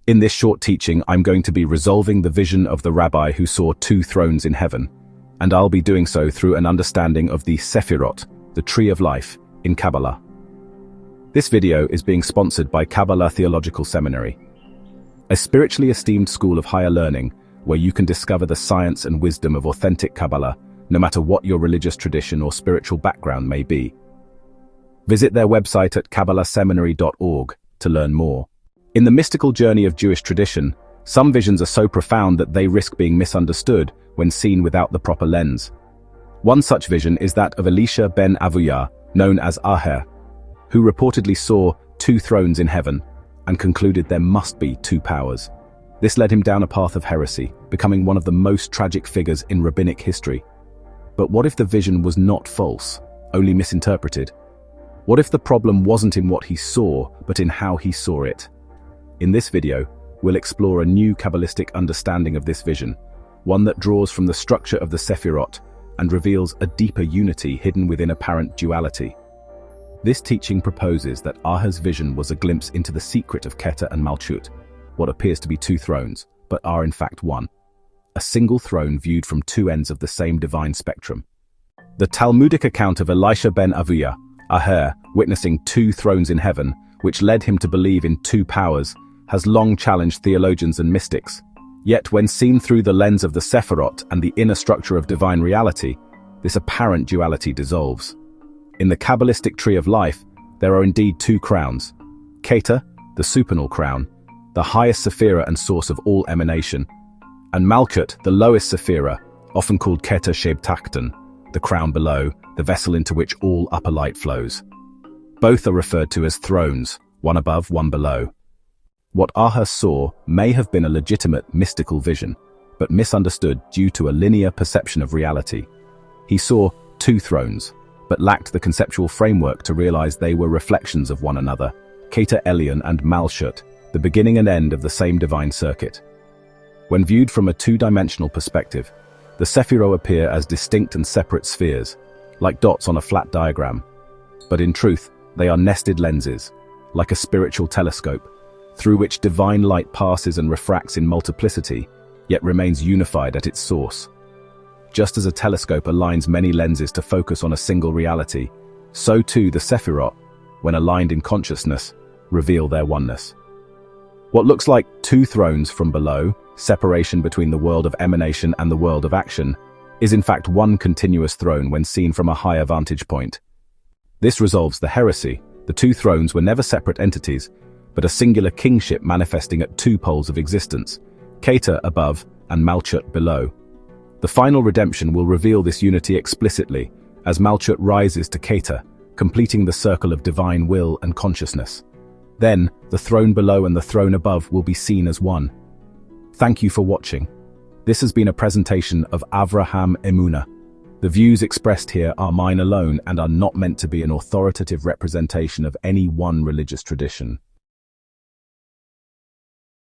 In this short teaching, I'm going to be resolving the vision of the rabbi who saw 2 thrones in heaven, and I'll be doing so through an understanding of the Sephirot, the tree of life, in Kabbalah. This video is being sponsored by Kabbalah Theological Seminary, a spiritually esteemed school of higher learning where you can discover the science and wisdom of authentic Kabbalah, no matter what your religious tradition or spiritual background may be. Visit their website at kabbalahseminary.org to learn more. In the mystical journey of Jewish tradition, some visions are so profound that they risk being misunderstood when seen without the proper lens. One such vision is that of Elisha ben Avuyah, known as Aher, who reportedly saw 2 thrones in heaven and concluded there must be 2 powers. This led him down a path of heresy, becoming one of the most tragic figures in rabbinic history. But what if the vision was not false, only misinterpreted? What if the problem wasn't in what he saw, but in how he saw it? In this video, we'll explore a new Kabbalistic understanding of this vision, one that draws from the structure of the Sephirot and reveals a deeper unity hidden within apparent duality. This teaching proposes that Aher's vision was a glimpse into the secret of Keter and Malchut, what appears to be 2 thrones, but are in fact one. A single throne viewed from 2 ends of the same divine spectrum. The Talmudic account of Elisha ben Avuyah, Aher, witnessing 2 thrones in heaven, which led him to believe in 2 powers, has long challenged theologians and mystics. Yet when seen through the lens of the Sephirot and the inner structure of divine reality, this apparent duality dissolves. In the Kabbalistic tree of life, there are indeed 2 crowns. Keter, the supernal crown, the highest sephira and source of all emanation, and Malchut, the lowest sephira, often called Keter Shebtakton, the crown below, the vessel into which all upper light flows. Both are referred to as thrones, one above, one below. What Aher saw may have been a legitimate mystical vision, but misunderstood due to a linear perception of reality. He saw 2 thrones, but lacked the conceptual framework to realize they were reflections of one another, Keter Elyon and Malchut, the beginning and end of the same divine circuit. When viewed from a 2-dimensional perspective, the Sephirot appear as distinct and separate spheres, like dots on a flat diagram. But in truth, they are nested lenses, like a spiritual telescope, through which divine light passes and refracts in multiplicity, yet remains unified at its source. Just as a telescope aligns many lenses to focus on a single reality, so too the Sephirot, when aligned in consciousness, reveal their oneness. What looks like 2 thrones from below, separation between the world of emanation and the world of action, is in fact one continuous throne when seen from a higher vantage point. This resolves the heresy. The 2 thrones were never separate entities, but a singular kingship manifesting at 2 poles of existence, Keter above and Malchut below. The final redemption will reveal this unity explicitly, as Malchut rises to Keter, completing the circle of divine will and consciousness. Then, the throne below and the throne above will be seen as one. Thank you for watching. This has been a presentation of Avraham Emuna. The views expressed here are mine alone and are not meant to be an authoritative representation of any one religious tradition.